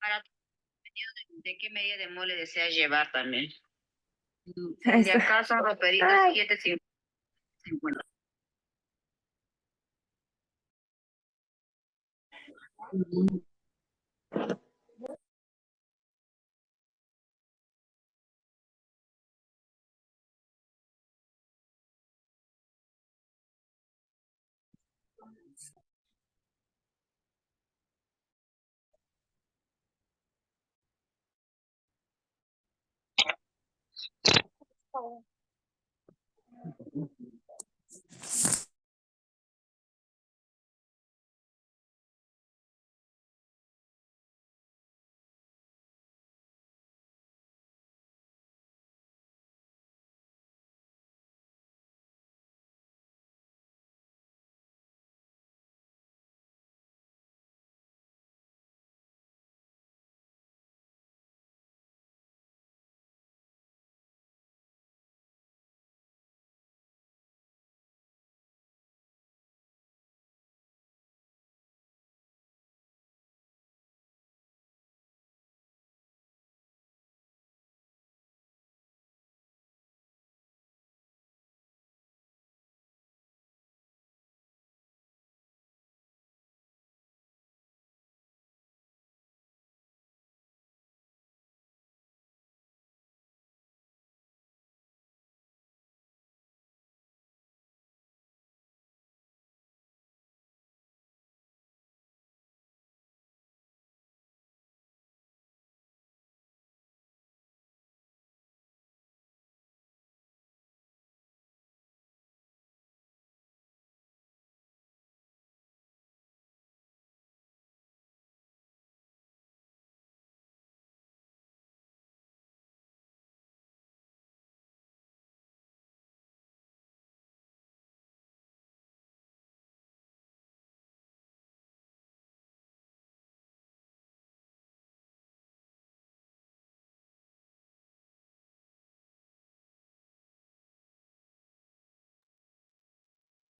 Para de qué medida de mole deseas llevar también. Ahí De está. acá son roperitos Ay, 7,50.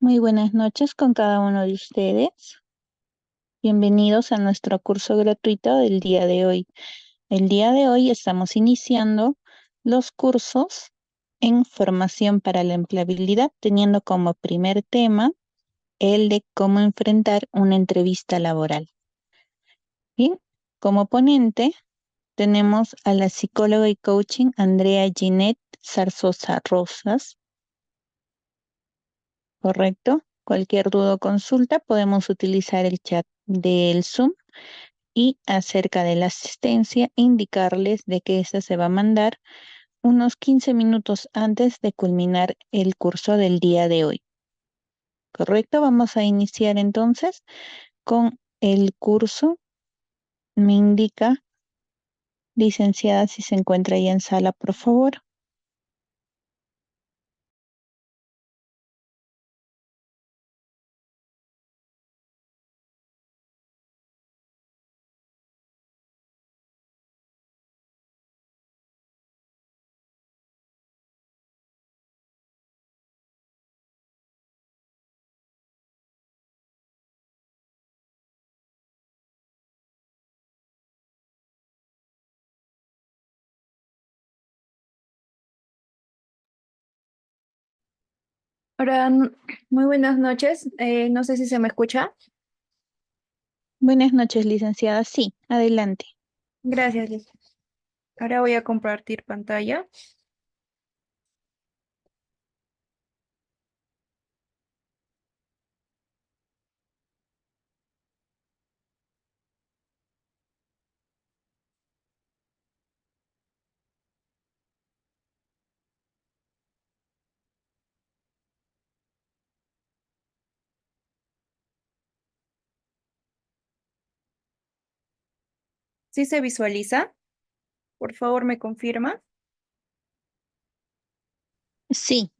Muy buenas noches con cada uno de ustedes. Bienvenidos a nuestro curso gratuito del día de hoy. El día de hoy estamos iniciando los cursos en formación para la empleabilidad, teniendo como primer tema el de cómo enfrentar una entrevista laboral. Bien, como ponente tenemos a la psicóloga y coaching Andrea Ginette Zarzosa Rosas, ¿correcto? Cualquier duda o consulta podemos utilizar el chat del Zoom y acerca de la asistencia indicarles de que esta se va a mandar unos 15 minutos antes de culminar el curso del día de hoy. ¿Correcto? Vamos a iniciar entonces con el curso. Me indica, licenciada, si se encuentra ahí en sala, por favor. ahora, muy buenas noches. No sé si se me escucha. Buenas noches, licenciada. Sí, adelante. Gracias, Liz. Ahora voy a compartir pantalla. ¿Sí se visualiza? Por favor, me confirma. Sí,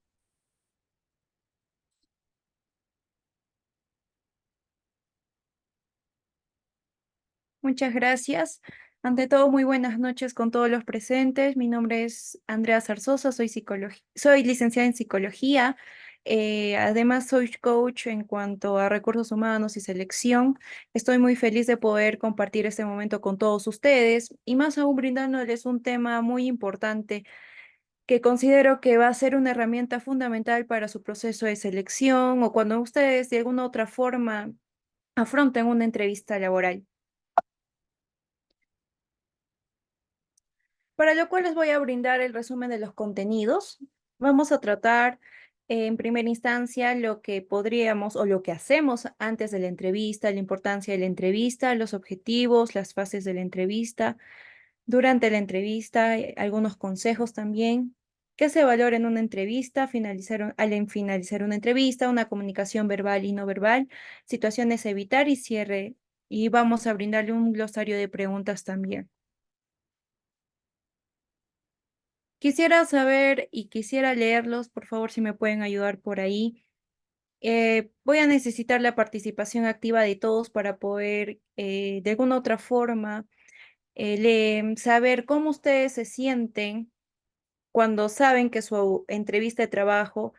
Muchas gracias. Ante todo, muy buenas noches con todos los presentes. Mi nombre es Andrea Zarzosa, soy licenciada en psicología Además, soy coach en cuanto a recursos humanos y selección. Estoy muy feliz de poder compartir este momento con todos ustedes y más aún brindándoles un tema muy importante que considero que va a ser una herramienta fundamental para su proceso de selección o cuando ustedes de alguna otra forma afronten una entrevista laboral. Para lo cual les voy a brindar el resumen de los contenidos. Vamos a tratar en primera instancia lo que podríamos o lo que hacemos antes de la entrevista, la importancia de la entrevista, los objetivos, las fases de la entrevista, durante la entrevista, algunos consejos también. ¿Qué se valora en una entrevista? Finalizar una entrevista, una comunicación verbal y no verbal, situaciones a evitar y cierre. Y vamos a brindarle un glosario de preguntas también. Quisiera saber y quisiera leerlos, por favor, si me pueden ayudar por ahí. Voy a necesitar la participación activa de todos para poder, de alguna otra forma, saber cómo ustedes se sienten cuando saben que su entrevista de trabajo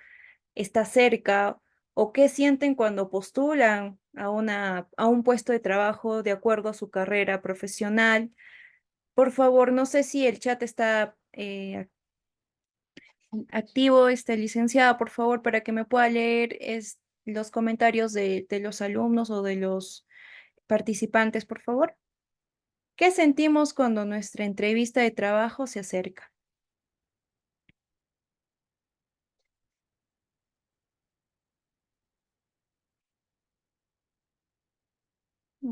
está cerca o qué sienten cuando postulan a un puesto de trabajo de acuerdo a su carrera profesional. Por favor, no sé si el chat está activo, licenciada, por favor, para que me pueda leer los comentarios de los alumnos o de los participantes, por favor. ¿Qué sentimos cuando nuestra entrevista de trabajo se acerca?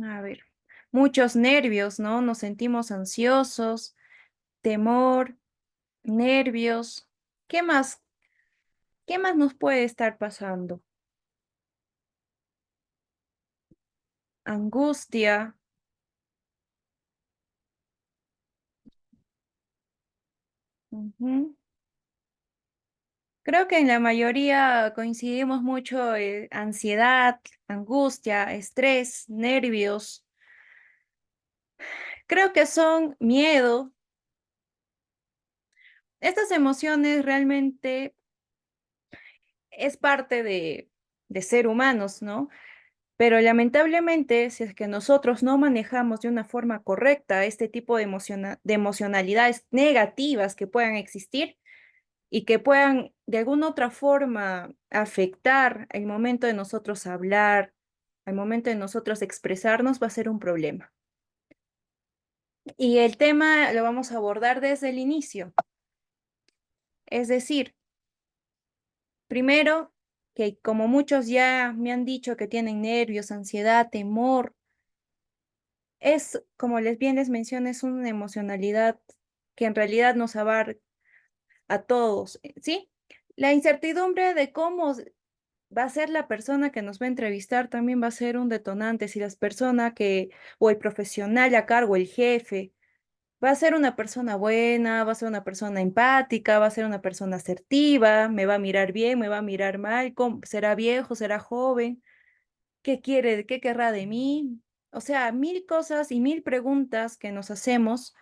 A ver, muchos nervios, ¿no? Nos sentimos ansiosos, temor, nervios. ¿Qué más? ¿Qué más nos puede estar pasando? Angustia. Ujú. Creo que en la mayoría coincidimos mucho, ansiedad, angustia, estrés, nervios. Creo que son miedo. Estas emociones realmente es parte de ser humanos, ¿no? Pero lamentablemente, si es que nosotros no manejamos de una forma correcta este tipo de emocionalidades negativas que puedan existir y que puedan de alguna otra forma afectar el momento de nosotros hablar, al momento de nosotros expresarnos, va a ser un problema. Y el tema lo vamos a abordar desde el inicio. Es decir, primero, que como muchos ya me han dicho que tienen nervios, ansiedad, temor, como bien les mencioné, es una emocionalidad que en realidad nos abarca a todos, ¿sí? La incertidumbre de cómo va a ser la persona que nos va a entrevistar también va a ser un detonante. Si las personas o el profesional a cargo, el jefe, va a ser una persona buena, va a ser una persona empática, va a ser una persona asertiva, me va a mirar bien, me va a mirar mal, será viejo, será joven, ¿qué quiere, qué querrá de mí? O sea, mil cosas y mil preguntas que nos hacemos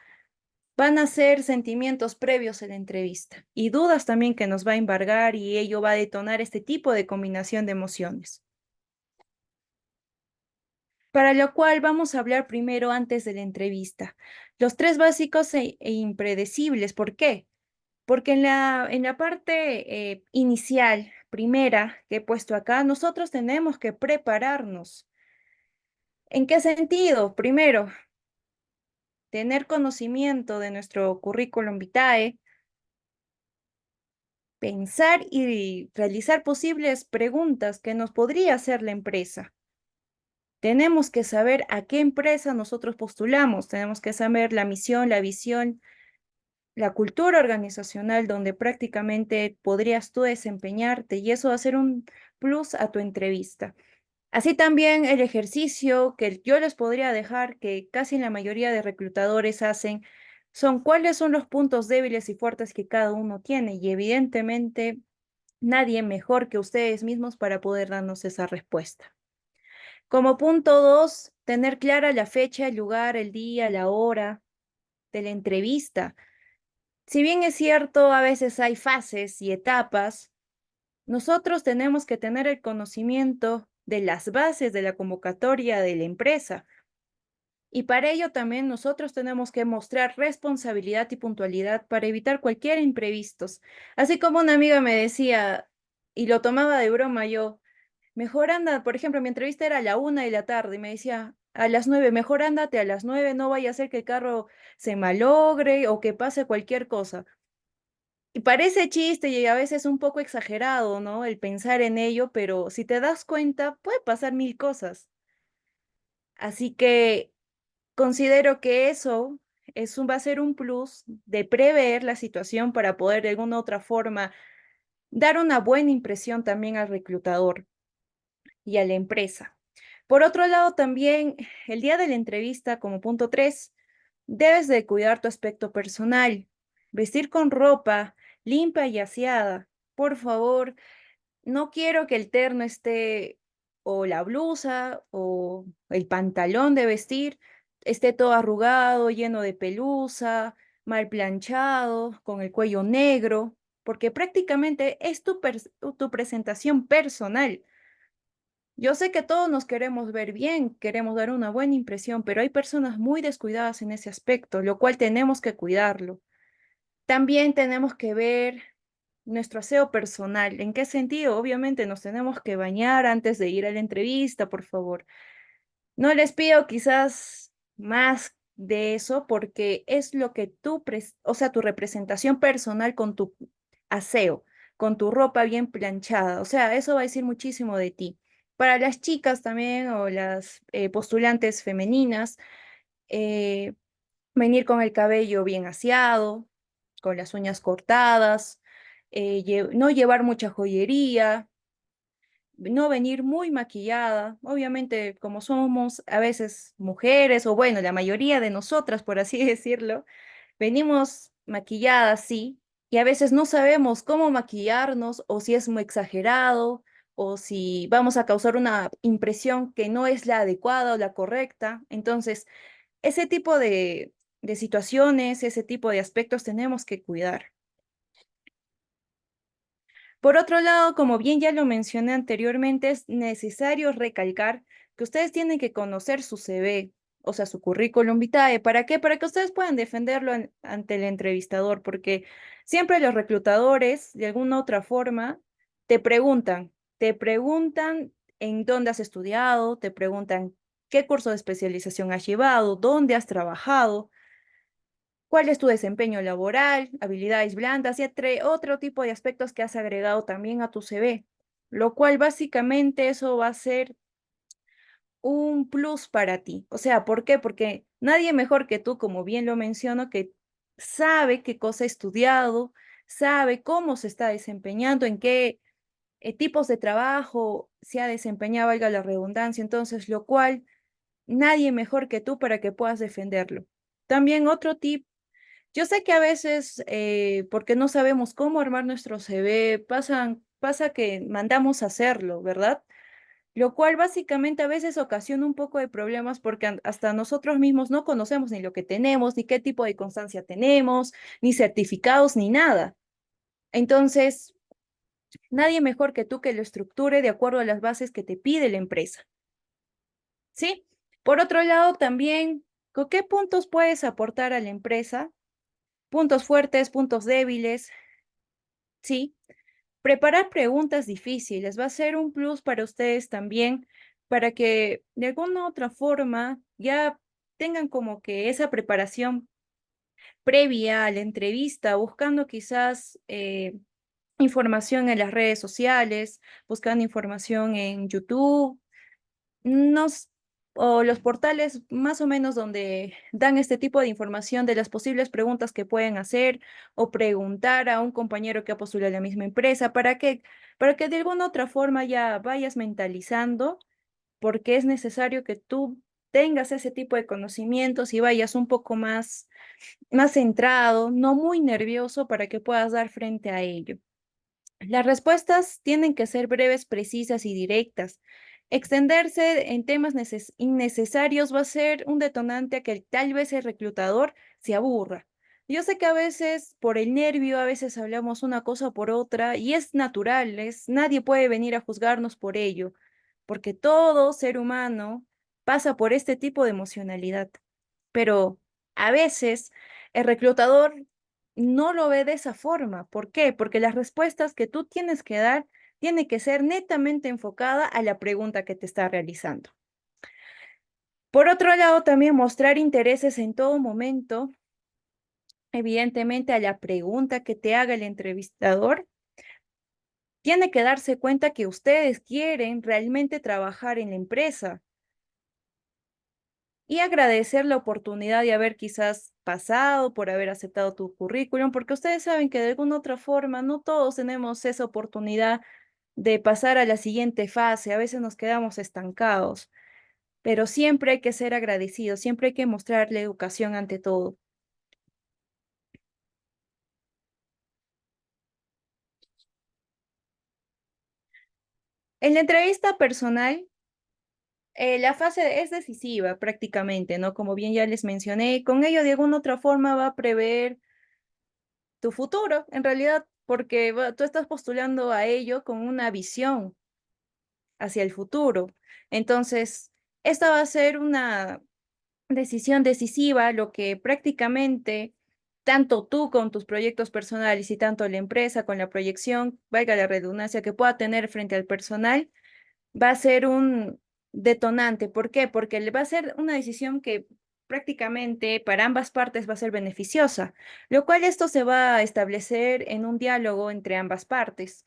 van a ser sentimientos previos a la entrevista y dudas también que nos va a embargar y ello va a detonar este tipo de combinación de emociones. Para lo cual vamos a hablar primero antes de la entrevista. Los tres básicos e impredecibles. ¿Por qué? Porque en la parte inicial, primera que he puesto acá, nosotros tenemos que prepararnos. ¿En qué sentido? Primero, tener conocimiento de nuestro currículum vitae, pensar y realizar posibles preguntas que nos podría hacer la empresa. Tenemos que saber a qué empresa nosotros postulamos, tenemos que saber la misión, la visión, la cultura organizacional donde prácticamente podrías tú desempeñarte y eso va a ser un plus a tu entrevista. Así también el ejercicio que yo les podría dejar, que casi la mayoría de reclutadores hacen, son cuáles son los puntos débiles y fuertes que cada uno tiene y evidentemente nadie mejor que ustedes mismos para poder darnos esa respuesta. Como punto dos, tener clara la fecha, el lugar, el día, la hora de la entrevista. Si bien es cierto, a veces hay fases y etapas, nosotros tenemos que tener el conocimiento de las bases de la convocatoria de la empresa. Y para ello también nosotros tenemos que mostrar responsabilidad y puntualidad para evitar cualquier imprevistos. Así como una amiga me decía, y lo tomaba de broma yo, mejor anda, por ejemplo, mi entrevista era a la 1 de la tarde y me decía, a las 9, mejor ándate a las 9, no vaya a ser que el carro se malogre o que pase cualquier cosa. Y parece chiste y a veces un poco exagerado, ¿no? El pensar en ello, pero si te das cuenta, puede pasar mil cosas. Así que considero que eso va a ser un plus de prever la situación para poder de alguna otra forma dar una buena impresión también al reclutador y a la empresa. Por otro lado, también el día de la entrevista, como punto 3, debes de cuidar tu aspecto personal, vestir con ropa limpia y aseada. Por favor, no quiero que el terno esté o la blusa o el pantalón de vestir esté todo arrugado, lleno de pelusa, mal planchado, con el cuello negro, porque prácticamente es tu presentación personal. Yo sé que todos nos queremos ver bien, queremos dar una buena impresión, pero hay personas muy descuidadas en ese aspecto, lo cual tenemos que cuidarlo. También tenemos que ver nuestro aseo personal. ¿En qué sentido? Obviamente nos tenemos que bañar antes de ir a la entrevista, por favor. No les pido quizás más de eso porque es lo que o sea, tu representación personal con tu aseo, con tu ropa bien planchada. O sea, eso va a decir muchísimo de ti. Para las chicas también o las postulantes femeninas, eh, venir con el cabello bien aseado, con las uñas cortadas, no llevar mucha joyería, no venir muy maquillada. Obviamente, como somos a veces mujeres, o bueno, la mayoría de nosotras, por así decirlo, venimos maquilladas, sí, y a veces no sabemos cómo maquillarnos o si es muy exagerado o si vamos a causar una impresión que no es la adecuada o la correcta. Entonces, ese tipo de situaciones, ese tipo de aspectos tenemos que cuidar. Por otro lado, como bien ya lo mencioné anteriormente, es necesario recalcar que ustedes tienen que conocer su CV, o sea, su currículum vitae. ¿Para qué? Para que ustedes puedan defenderlo ante el entrevistador, porque siempre los reclutadores, de alguna otra forma, te preguntan en dónde has estudiado, te preguntan qué curso de especialización has llevado, dónde has trabajado, cuál es tu desempeño laboral, habilidades blandas y entre otro tipo de aspectos que has agregado también a tu CV, lo cual básicamente eso va a ser un plus para ti. O sea, ¿por qué? Porque nadie mejor que tú, como bien lo menciono, que sabe qué cosa ha estudiado, sabe cómo se está desempeñando, en qué tipos de trabajo se ha desempeñado, valga la redundancia, entonces, lo cual nadie mejor que tú para que puedas defenderlo. También otro tip. Yo sé que a veces, porque no sabemos cómo armar nuestro CV, pasa que mandamos a hacerlo, ¿verdad? Lo cual básicamente a veces ocasiona un poco de problemas porque hasta nosotros mismos no conocemos ni lo que tenemos, ni qué tipo de constancia tenemos, ni certificados, ni nada. Entonces, nadie mejor que tú que lo estructure de acuerdo a las bases que te pide la empresa, ¿sí? Por otro lado, también, ¿con qué puntos puedes aportar a la empresa? Puntos fuertes, puntos débiles, ¿sí? Preparar preguntas difíciles va a ser un plus para ustedes también, para que de alguna otra forma ya tengan como que esa preparación previa a la entrevista, buscando quizás información en las redes sociales, buscando información en YouTube, nos, o los portales más o menos donde dan este tipo de información de las posibles preguntas que pueden hacer o preguntar a un compañero que ha postulado a la misma empresa, para que de alguna otra forma ya vayas mentalizando, porque es necesario que tú tengas ese tipo de conocimientos y vayas un poco más centrado, no muy nervioso para que puedas dar frente a ello. Las respuestas tienen que ser breves, precisas y directas. Extenderse en temas innecesarios va a ser un detonante a que tal vez el reclutador se aburra. Yo sé que a veces por el nervio, a veces hablamos una cosa por otra y es natural, nadie puede venir a juzgarnos por ello, porque todo ser humano pasa por este tipo de emocionalidad. Pero a veces el reclutador no lo ve de esa forma. ¿Por qué? Porque las respuestas que tú tienes que dar tienen que ser netamente enfocada a la pregunta que te está realizando. Por otro lado, también mostrar intereses en todo momento, evidentemente a la pregunta que te haga el entrevistador, tiene que darse cuenta que ustedes quieren realmente trabajar en la empresa y agradecer la oportunidad de haber quizás pasado, por haber aceptado tu currículum, porque ustedes saben que de alguna otra forma no todos tenemos esa oportunidad de pasar a la siguiente fase, a veces nos quedamos estancados, pero siempre hay que ser agradecidos, siempre hay que mostrar la educación ante todo. En la entrevista personal, la fase es decisiva prácticamente, ¿no? Como bien ya les mencioné, con ello de alguna otra forma va a prever tu futuro, en realidad, porque tú estás postulando a ello con una visión hacia el futuro. Entonces, esta va a ser una decisión decisiva, lo que prácticamente tanto tú con tus proyectos personales y tanto la empresa con la proyección, valga la redundancia, que pueda tener frente al personal, va a ser un detonante. ¿Por qué? Porque le va a ser una decisión que prácticamente para ambas partes va a ser beneficiosa, lo cual esto se va a establecer en un diálogo entre ambas partes.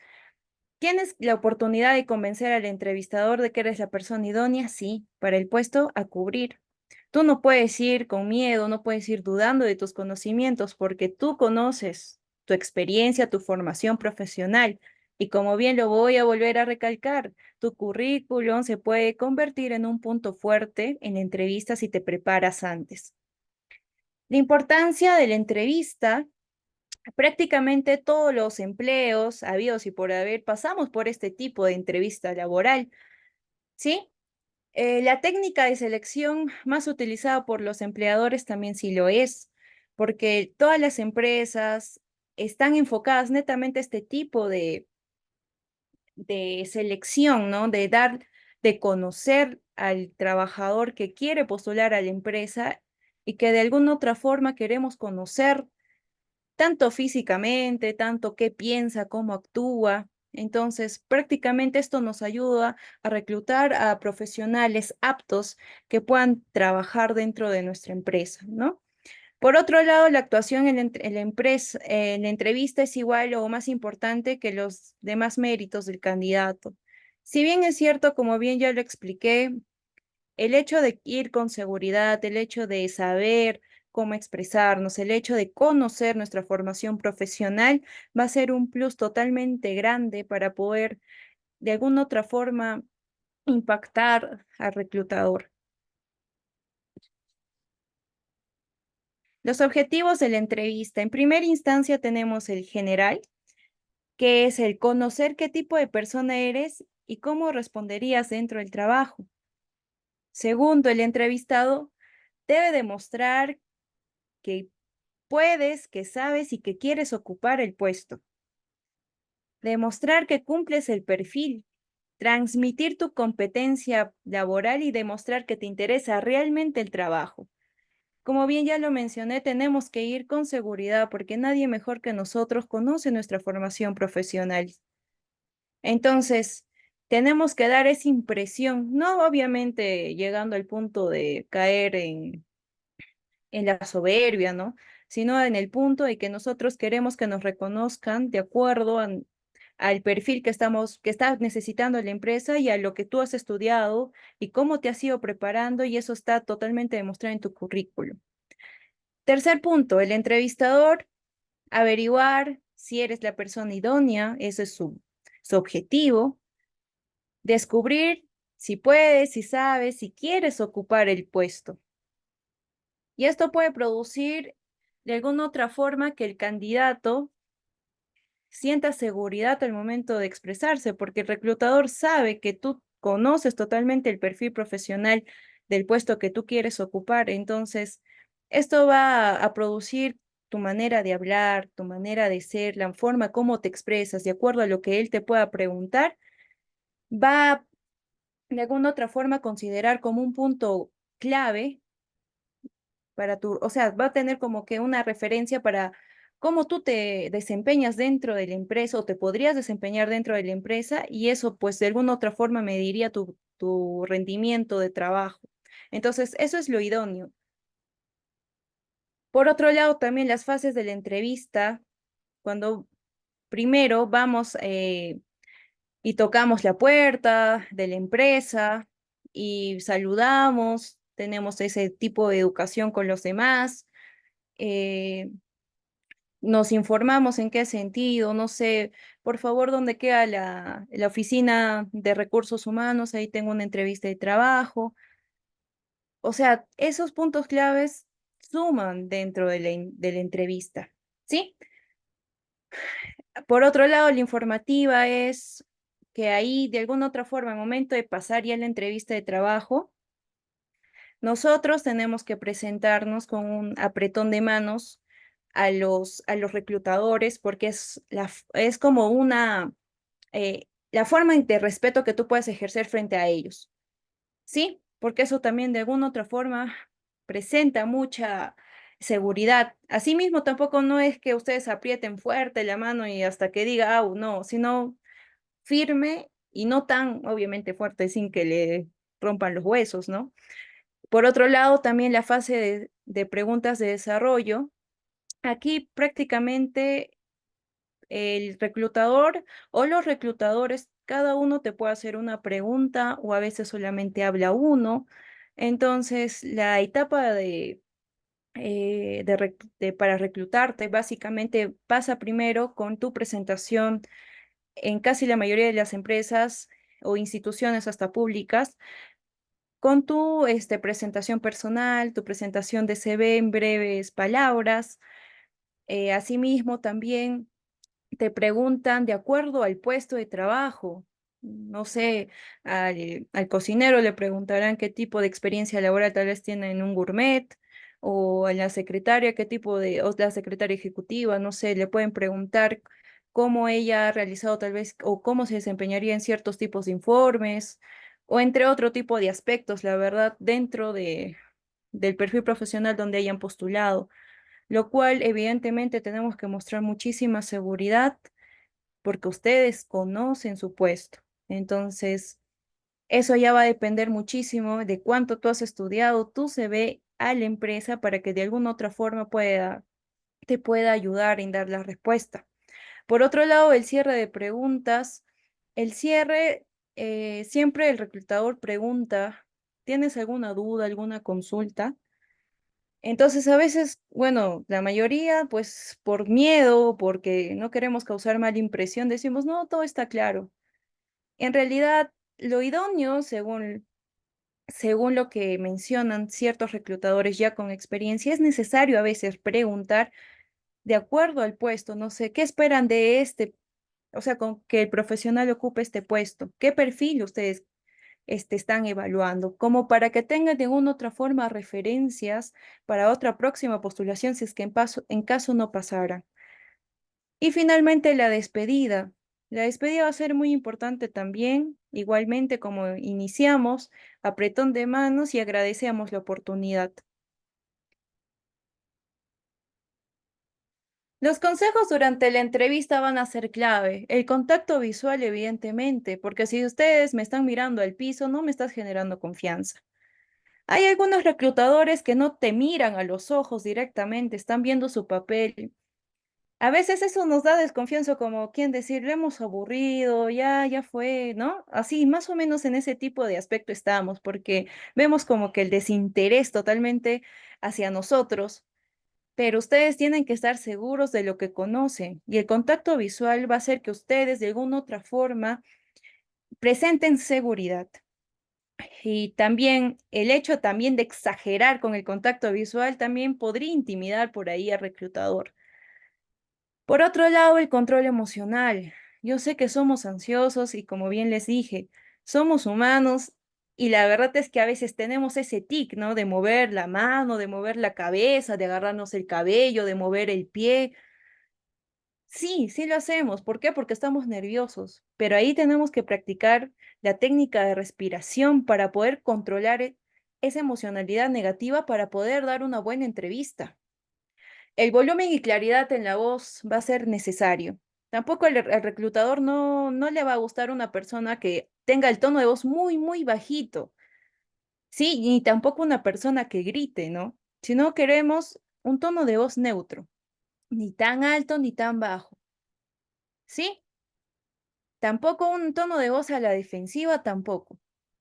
¿Tienes la oportunidad de convencer al entrevistador de que eres la persona idónea? Sí, para el puesto a cubrir. Tú no puedes ir con miedo, no puedes ir dudando de tus conocimientos porque tú conoces tu experiencia, tu formación profesional. Y como bien lo voy a volver a recalcar, tu currículum se puede convertir en un punto fuerte en la entrevista si te preparas antes. La importancia de la entrevista, prácticamente todos los empleos habidos y por haber pasamos por este tipo de entrevista laboral, ¿sí? La técnica de selección más utilizada por los empleadores también sí lo es, porque todas las empresas están enfocadas netamente a este tipo de selección, ¿no? De dar, de conocer al trabajador que quiere postular a la empresa y que de alguna otra forma queremos conocer tanto físicamente, tanto qué piensa, cómo actúa. Entonces, prácticamente esto nos ayuda a reclutar a profesionales aptos que puedan trabajar dentro de nuestra empresa, ¿no? Por otro lado, la actuación en la empresa, en la entrevista es igual o más importante que los demás méritos del candidato. Si bien es cierto, como bien ya lo expliqué, el hecho de ir con seguridad, el hecho de saber cómo expresarnos, el hecho de conocer nuestra formación profesional va a ser un plus totalmente grande para poder de alguna otra forma impactar al reclutador. Los objetivos de la entrevista. En primera instancia tenemos el general, que es el conocer qué tipo de persona eres y cómo responderías dentro del trabajo. Segundo, el entrevistado debe demostrar que puedes, que sabes y que quieres ocupar el puesto. Demostrar que cumples el perfil. Transmitir tu competencia laboral y demostrar que te interesa realmente el trabajo. Como bien ya lo mencioné, tenemos que ir con seguridad porque nadie mejor que nosotros conoce nuestra formación profesional. Entonces, tenemos que dar esa impresión, no obviamente llegando al punto de caer en la soberbia, ¿no? Sino en el punto de que nosotros queremos que nos reconozcan de acuerdo al perfil que está necesitando la empresa y a lo que tú has estudiado y cómo te has ido preparando, y eso está totalmente demostrado en tu currículum. Tercer punto, el entrevistador, averiguar si eres la persona idónea, ese es su objetivo. Descubrir si puedes, si sabes, si quieres ocupar el puesto. Y esto puede producir de alguna otra forma que el candidato sienta seguridad al momento de expresarse, porque el reclutador sabe que tú conoces totalmente el perfil profesional del puesto que tú quieres ocupar. Entonces, esto va a producir tu manera de hablar, tu manera de ser, la forma como te expresas, de acuerdo a lo que él te pueda preguntar, va de alguna otra forma a considerar como un punto clave para tu, o sea, va a tener como que una referencia para cómo tú te desempeñas dentro de la empresa o te podrías desempeñar dentro de la empresa y eso pues de alguna otra forma mediría tu rendimiento de trabajo. Entonces, eso es lo idóneo. Por otro lado, también las fases de la entrevista, cuando primero vamos y tocamos la puerta de la empresa y saludamos, tenemos ese tipo de educación con los demás. eh, Nos informamos en qué sentido, no sé, por favor, ¿dónde queda la oficina de recursos humanos? Ahí tengo una entrevista de trabajo. O sea, esos puntos claves suman dentro de de la entrevista, ¿sí? Por otro lado, la informativa es que ahí, de alguna otra forma, al momento de pasar ya la entrevista de trabajo, nosotros tenemos que presentarnos con un apretón de manos a los reclutadores porque es como la forma de respeto que tú puedes ejercer frente a ellos, ¿sí? Porque eso también de alguna otra forma presenta mucha seguridad. Asimismo, tampoco no es que ustedes aprieten fuerte la mano y hasta que diga, au, no, sino firme y no tan, obviamente, fuerte sin que le rompan los huesos, ¿no? Por otro lado, también la fase de preguntas de desarrollo. Aquí prácticamente el reclutador o los reclutadores, cada uno te puede hacer una pregunta o a veces solamente habla uno. Entonces, la etapa para reclutarte básicamente pasa primero con tu presentación en casi la mayoría de las empresas o instituciones hasta públicas con tu presentación personal, tu presentación de CV en breves palabras. Asimismo, también te preguntan de acuerdo al puesto de trabajo. No sé, al cocinero le preguntarán qué tipo de experiencia laboral tal vez tiene en un gourmet, o a la secretaria qué tipo de, o la secretaria ejecutiva, no sé, le pueden preguntar cómo ella ha realizado tal vez, o cómo se desempeñaría en ciertos tipos de informes, o entre otro tipo de aspectos, la verdad, dentro del perfil profesional donde hayan postulado, lo cual evidentemente tenemos que mostrar muchísima seguridad porque ustedes conocen su puesto. Entonces, eso ya va a depender muchísimo de cuánto tú has estudiado tu CV a la empresa para que de alguna otra forma te pueda ayudar en dar la respuesta. Por otro lado, el cierre de preguntas. El cierre, siempre el reclutador pregunta, ¿tienes alguna duda, alguna consulta? Entonces, a veces, bueno, la mayoría, pues por miedo, porque no queremos causar mala impresión, decimos, no, todo está claro. En realidad, lo idóneo, según lo que mencionan ciertos reclutadores ya con experiencia, es necesario a veces preguntar de acuerdo al puesto, no sé, ¿qué esperan de o sea, con que el profesional ocupe este puesto? ¿Qué perfil ustedes están evaluando, como para que tengan de una u otra forma referencias para otra próxima postulación si es que en caso no pasara? Y finalmente la despedida. La despedida va a ser muy importante también, igualmente como iniciamos, apretón de manos y agradecemos la oportunidad. Los consejos durante la entrevista van a ser clave. El contacto visual, evidentemente, porque si ustedes me están mirando al piso, no me estás generando confianza. Hay algunos reclutadores que no te miran a los ojos directamente, están viendo su papel. A veces eso nos da desconfianza, como quien decir, lo hemos aburrido, ya fue, ¿no? Así, más o menos en ese tipo de aspecto estamos, porque vemos como que el desinterés totalmente hacia nosotros, pero ustedes tienen que estar seguros de lo que conocen y el contacto visual va a hacer que ustedes de alguna otra forma presenten seguridad. Y también el hecho también de exagerar con el contacto visual también podría intimidar por ahí al reclutador. Por otro lado, el control emocional. Yo sé que somos ansiosos y como bien les dije, somos humanos Y la verdad es que a veces tenemos ese tic, ¿no? De mover la mano, de mover la cabeza, de agarrarnos el cabello, de mover el pie. Sí, sí lo hacemos. ¿Por qué? Porque estamos nerviosos. Pero ahí tenemos que practicar la técnica de respiración para poder controlar esa emocionalidad negativa para poder dar una buena entrevista. El volumen y claridad en la voz va a ser necesario. Tampoco el reclutador no le va a gustar una persona que tenga el tono de voz muy, muy bajito. Sí, y tampoco una persona que grite, ¿no? Si no queremos un tono de voz neutro, ni tan alto ni tan bajo. ¿Sí? Tampoco un tono de voz a la defensiva, tampoco.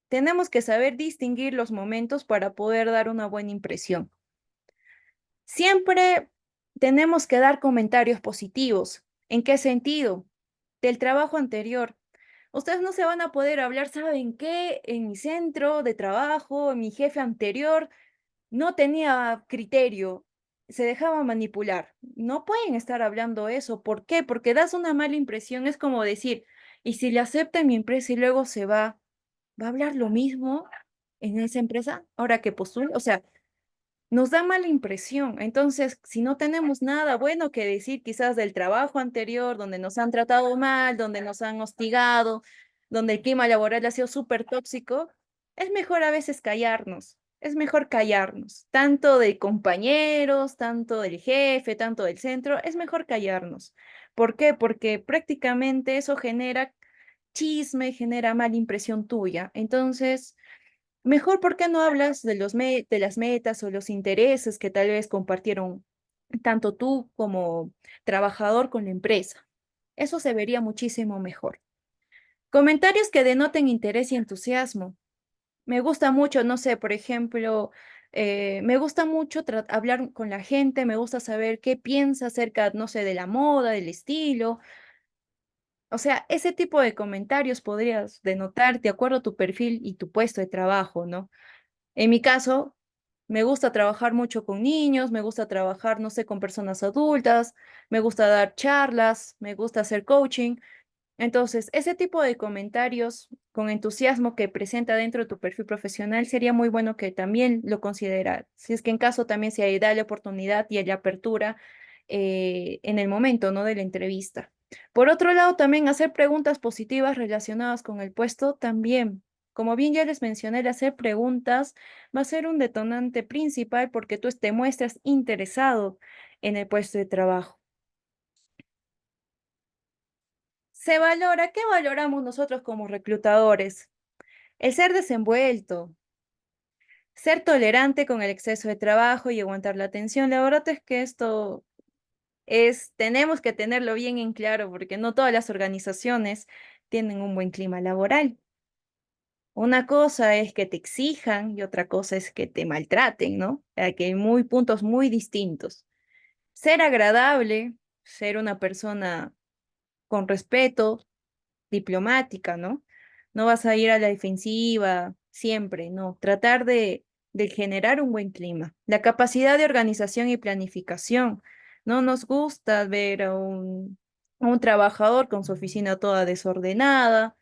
Tenemos que saber distinguir los momentos para poder dar una buena impresión. Siempre tenemos que dar comentarios positivos. ¿En qué sentido? Del trabajo anterior. Ustedes no se van a poder hablar, ¿saben qué? En mi centro de trabajo, mi jefe anterior no tenía criterio, se dejaba manipular. No pueden estar hablando eso. ¿Por qué? Porque das una mala impresión. Es como decir, ¿y si le acepta en mi empresa y luego se va, va a hablar lo mismo en esa empresa ahora que postula? O sea, nos da mala impresión. Entonces, si no tenemos nada bueno que decir quizás del trabajo anterior, donde nos han tratado mal, donde nos han hostigado, donde el clima laboral ha sido súper tóxico, es mejor a veces callarnos. Es mejor callarnos, tanto de compañeros, tanto del jefe, tanto del centro, es mejor callarnos. ¿Por qué? Porque prácticamente eso genera chisme, genera mala impresión tuya. Entonces, mejor, ¿por qué no hablas de de las metas o los intereses que tal vez compartieron tanto tú como trabajador con la empresa? Eso se vería muchísimo mejor. Comentarios que denoten interés y entusiasmo. Me gusta mucho, no sé, por ejemplo, me gusta mucho hablar con la gente, me gusta saber qué piensa acerca, no sé, de la moda, del estilo. O sea, ese tipo de comentarios podrías denotar de acuerdo a tu perfil y tu puesto de trabajo, ¿no? En mi caso, me gusta trabajar mucho con niños, me gusta trabajar, no sé, con personas adultas, me gusta dar charlas, me gusta hacer coaching. Entonces, ese tipo de comentarios con entusiasmo que presenta dentro de tu perfil profesional sería muy bueno que también lo considerar. Si es que en caso también se da la oportunidad y la apertura en el momento, ¿no? De la entrevista. Por otro lado, también hacer preguntas positivas relacionadas con el puesto también. Como bien ya les mencioné, el hacer preguntas va a ser un detonante principal porque tú te muestras interesado en el puesto de trabajo. Se valora, ¿qué valoramos nosotros como reclutadores? El ser desenvuelto, ser tolerante con el exceso de trabajo y aguantar la tensión. La verdad es que esto tenemos que tenerlo bien en claro porque no todas las organizaciones tienen un buen clima laboral. Una cosa es que te exijan y otra cosa es que te maltraten, ¿no? Que hay puntos muy distintos. Ser agradable, ser una persona con respeto, diplomática, ¿no? No vas a ir a la defensiva siempre, no. Tratar de generar un buen clima. La capacidad de organización y planificación. No nos gusta ver a un trabajador con su oficina toda desordenada,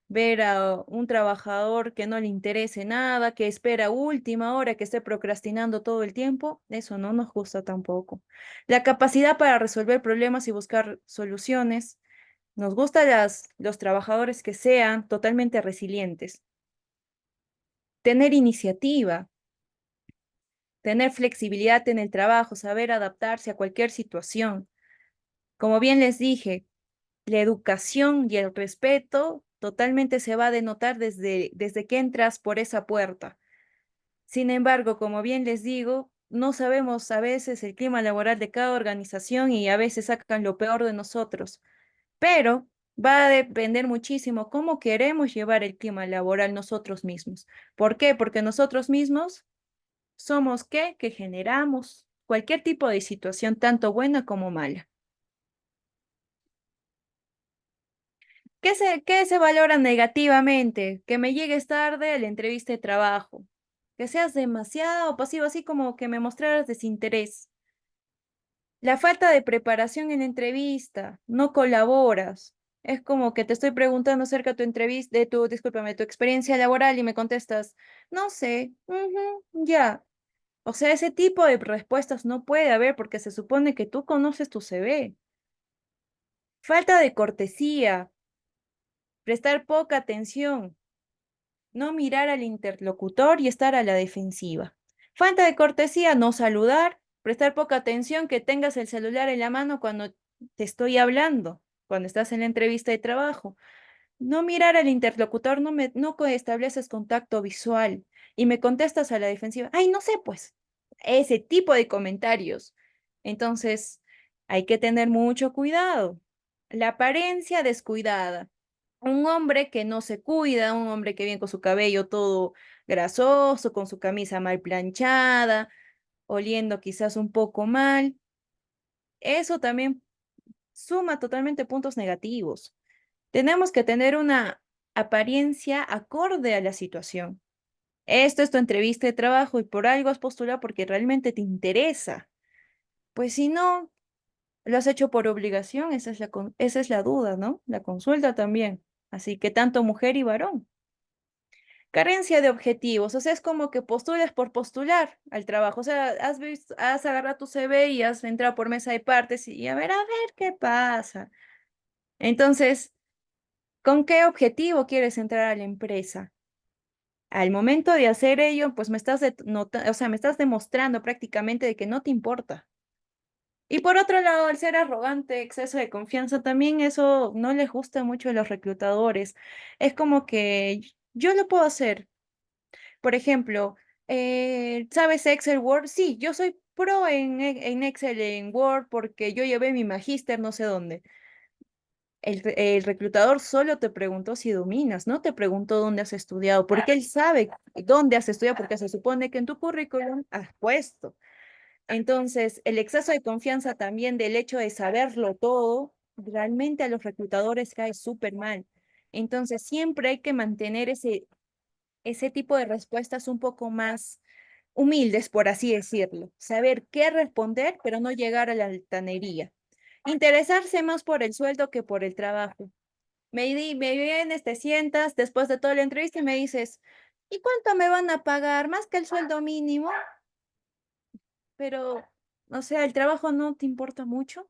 ver a un trabajador que no le interese nada, que espera a última hora, que esté procrastinando todo el tiempo. Eso no nos gusta tampoco. La capacidad para resolver problemas y buscar soluciones. Nos gustan los trabajadores que sean totalmente resilientes, tener iniciativa, tener flexibilidad en el trabajo, saber adaptarse a cualquier situación. Como bien les dije, la educación y el respeto totalmente se va a denotar desde que entras por esa puerta. Sin embargo, como bien les digo, no sabemos a veces el clima laboral de cada organización y a veces sacan lo peor de nosotros. Pero va a depender muchísimo cómo queremos llevar el clima laboral nosotros mismos. ¿Por qué? Porque nosotros mismos somos ¿qué? Que generamos cualquier tipo de situación, tanto buena como mala. Qué se valora negativamente? Que me llegues tarde a la entrevista de trabajo, que seas demasiado pasivo, así como que me mostraras desinterés. La falta de preparación en la entrevista, no colaboras. Es como que te estoy preguntando acerca de tu entrevista, discúlpame, tu experiencia laboral y me contestas, no sé, ujú, ya. O sea, ese tipo de respuestas no puede haber porque se supone que tú conoces tu CV. Falta de cortesía, prestar poca atención, no mirar al interlocutor y estar a la defensiva. Falta de cortesía, no saludar, prestar poca atención, que tengas el celular en la mano cuando te estoy hablando, cuando estás en la entrevista de trabajo. No mirar al interlocutor, no estableces contacto visual y me contestas a la defensiva. Ay, no sé, pues, ese tipo de comentarios. Entonces, hay que tener mucho cuidado. La apariencia descuidada. Un hombre que no se cuida, un hombre que viene con su cabello todo grasoso, con su camisa mal planchada, oliendo quizás un poco mal. Eso también suma totalmente puntos negativos. Tenemos que tener una apariencia acorde a la situación. Esto es tu entrevista de trabajo y por algo has postulado porque realmente te interesa. Pues si no, lo has hecho por obligación, esa es la duda, ¿no? La consulta también. Así que tanto mujer y varón. Carencia de objetivos, o sea, es como que postulas por postular al trabajo. O sea, has agarrado tu CV y has entrado por mesa de partes y a ver qué pasa. Entonces, ¿con qué objetivo quieres entrar a la empresa? Al momento de hacer ello, pues o sea, me estás demostrando prácticamente de que no te importa. Y por otro lado, el ser arrogante, exceso de confianza, también eso no les gusta mucho a los reclutadores. Es como que yo lo puedo hacer. Por ejemplo, ¿sabes Excel Word? Sí, yo soy pro en Excel, en Word, porque yo llevé mi magíster no sé dónde. El reclutador solo te preguntó si dominas, no te preguntó dónde has estudiado, porque él sabe dónde has estudiado, porque se supone que en tu currículum has puesto. Entonces, el exceso de confianza también del hecho de saberlo todo, realmente a los reclutadores cae súper mal. Entonces, siempre hay que mantener ese tipo de respuestas un poco más humildes, por así decirlo. Saber qué responder, pero no llegar a la altanería. Interesarse más por el sueldo que por el trabajo. Me vienes, te sientas después de toda la entrevista y me dices, ¿y cuánto me van a pagar? ¿Más que el sueldo mínimo? Pero, o sea, ¿el trabajo no te importa mucho?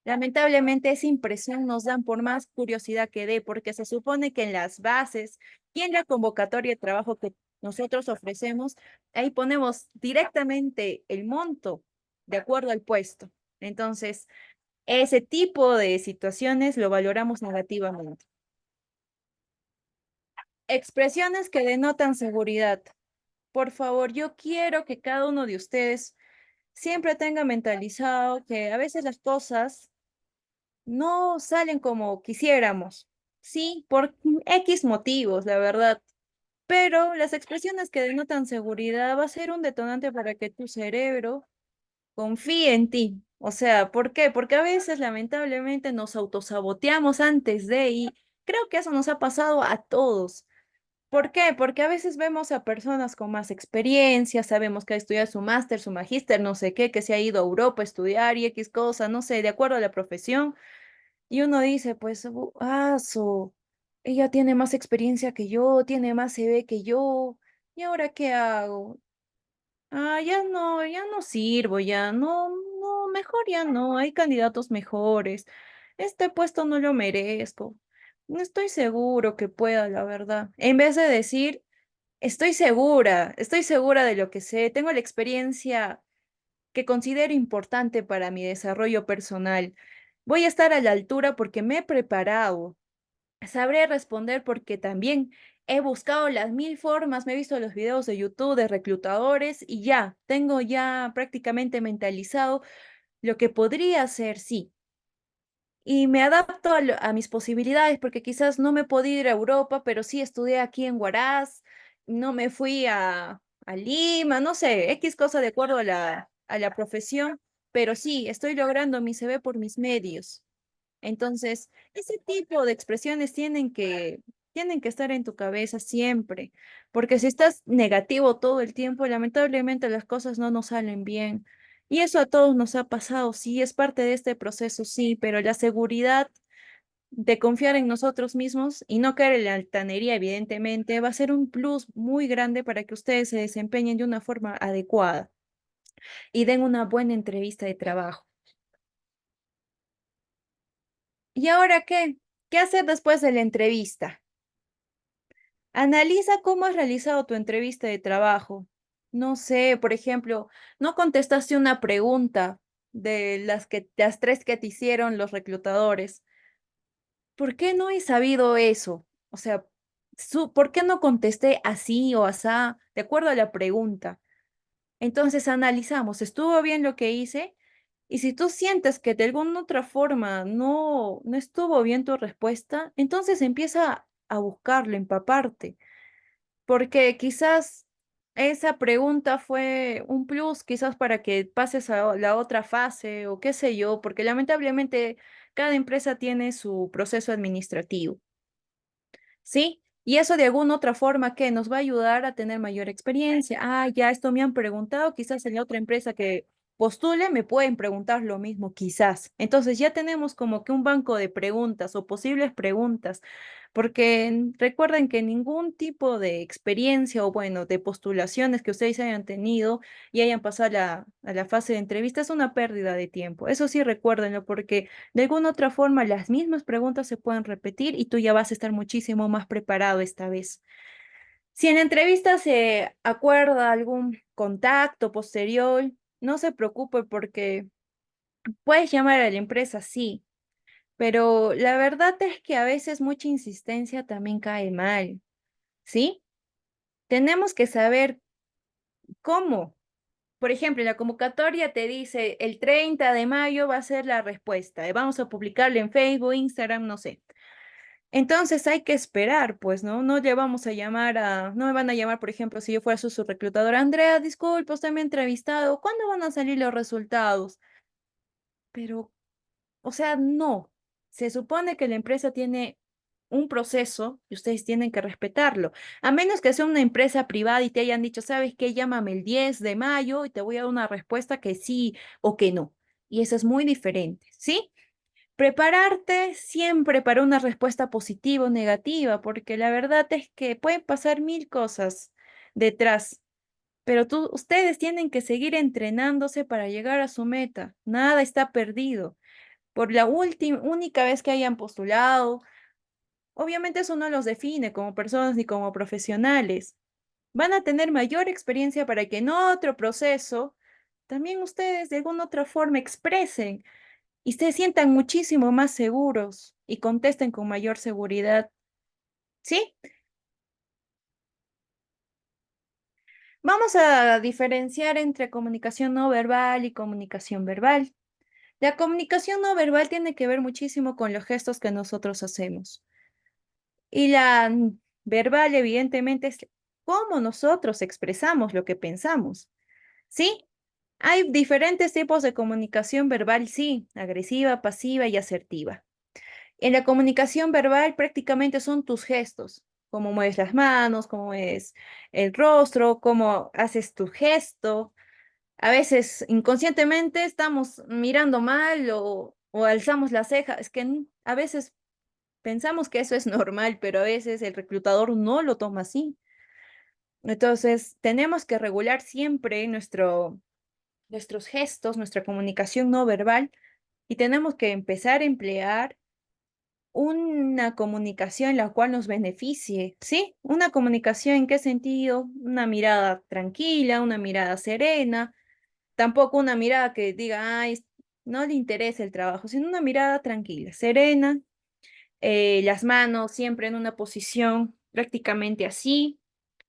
Lamentablemente esa impresión nos dan por más curiosidad que dé, porque se supone que en las bases y en la convocatoria de trabajo que nosotros ofrecemos, ahí ponemos directamente el monto de acuerdo al puesto. Entonces, ese tipo de situaciones lo valoramos negativamente. Expresiones que denotan seguridad. Por favor, yo quiero que cada uno de ustedes siempre tenga mentalizado que a veces las cosas no salen como quisiéramos, sí, por X motivos, la verdad. Pero las expresiones que denotan seguridad va a ser un detonante para que tu cerebro confíe en ti. O sea, ¿por qué? Porque a veces lamentablemente nos autosaboteamos antes de y creo que eso nos ha pasado a todos. ¿Por qué? Porque a veces vemos a personas con más experiencia, sabemos que ha estudiado su máster, su magíster, no sé qué, que se ha ido a Europa a estudiar y X cosa, no sé, de acuerdo a la profesión. Y uno dice, pues, ella tiene más experiencia que yo, tiene más CV que yo, ¿y ahora qué hago? Ah, ya no sirvo, no, mejor ya no, hay candidatos mejores. Este puesto no lo merezco. No estoy seguro que pueda, la verdad. En vez de decir, estoy segura de lo que sé, tengo la experiencia que considero importante para mi desarrollo personal. Voy a estar a la altura porque me he preparado. Sabré responder porque también he buscado las mil formas, me he visto los videos de YouTube de reclutadores y ya, tengo ya prácticamente mentalizado lo que podría hacer, sí. Y me adapto a mis posibilidades porque quizás no me podía ir a Europa, pero sí estudié aquí en Huaraz, no me fui a Lima, no sé, X cosa de acuerdo a la profesión, pero sí, estoy logrando mi CV por mis medios. Entonces, ese tipo de expresiones tienen que estar en tu cabeza siempre, porque si estás negativo todo el tiempo, lamentablemente las cosas no nos salen bien. Y eso a todos nos ha pasado, sí, es parte de este proceso, sí, pero la seguridad de confiar en nosotros mismos y no caer en la altanería, evidentemente, va a ser un plus muy grande para que ustedes se desempeñen de una forma adecuada y den una buena entrevista de trabajo. ¿Y ahora qué? ¿Qué hacer después de la entrevista? Analiza cómo has realizado tu entrevista de trabajo. No sé, por ejemplo, no contestaste una pregunta de las tres que te hicieron los reclutadores. ¿Por qué no he sabido eso? O sea, ¿por qué no contesté así o asá, de acuerdo a la pregunta? Entonces analizamos, ¿estuvo bien lo que hice? Y si tú sientes que de alguna otra forma no estuvo bien tu respuesta, entonces empieza a buscarlo, empaparte, porque quizás esa pregunta fue un plus, quizás para que pases a la otra fase o qué sé yo, porque lamentablemente cada empresa tiene su proceso administrativo. ¿Sí? Y eso de alguna otra forma que nos va a ayudar a tener mayor experiencia. Ah, ya esto me han preguntado, quizás en la otra empresa que postule me pueden preguntar lo mismo, quizás. Entonces ya tenemos como que un banco de preguntas o posibles preguntas, porque recuerden que ningún tipo de experiencia o bueno, de postulaciones que ustedes hayan tenido y hayan pasado a la fase de entrevista es una pérdida de tiempo. Eso sí, recuérdenlo, porque de alguna otra forma, las mismas preguntas se pueden repetir y tú ya vas a estar muchísimo más preparado esta vez. Si en la entrevista se acuerda algún contacto posterior, no se preocupe porque puedes llamar a la empresa, sí, pero la verdad es que a veces mucha insistencia también cae mal, ¿sí? Tenemos que saber cómo. Por ejemplo, en la convocatoria te dice el 30 de mayo va a ser la respuesta. Vamos a publicarla en Facebook, Instagram, no sé. Entonces hay que esperar, pues, ¿no? No le vamos a llamar no me van a llamar, por ejemplo, si yo fuera su reclutadora, Andrea, disculpe, usted me ha entrevistado, ¿cuándo van a salir los resultados? Pero, o sea, no. Se supone que la empresa tiene un proceso y ustedes tienen que respetarlo. A menos que sea una empresa privada y te hayan dicho, ¿sabes qué? Llámame el 10 de mayo y te voy a dar una respuesta que sí o que no. Y eso es muy diferente, ¿sí? Prepararte siempre para una respuesta positiva o negativa, porque la verdad es que pueden pasar mil cosas detrás, pero ustedes tienen que seguir entrenándose para llegar a su meta. Nada está perdido. Por la única vez que hayan postulado, obviamente eso no los define como personas ni como profesionales. Van a tener mayor experiencia para que en otro proceso también ustedes de alguna otra forma expresen y se sientan muchísimo más seguros y contesten con mayor seguridad. ¿Sí? Vamos a diferenciar entre comunicación no verbal y comunicación verbal. La comunicación no verbal tiene que ver muchísimo con los gestos que nosotros hacemos. Y la verbal, evidentemente, es cómo nosotros expresamos lo que pensamos. ¿Sí? Hay diferentes tipos de comunicación verbal, sí, agresiva, pasiva y asertiva. En la comunicación verbal prácticamente son tus gestos, cómo mueves las manos, cómo mueves el rostro, cómo haces tu gesto. A veces inconscientemente estamos mirando mal o alzamos la ceja. Es que a veces pensamos que eso es normal, pero a veces el reclutador no lo toma así. Entonces, tenemos que regular siempre nuestros gestos, nuestra comunicación no verbal y tenemos que empezar a emplear una comunicación la cual nos beneficie, ¿sí? Una comunicación ¿en qué sentido? Una mirada tranquila, una mirada serena, tampoco una mirada que diga, ay, no le interesa el trabajo, sino una mirada tranquila, serena, las manos siempre en una posición prácticamente así.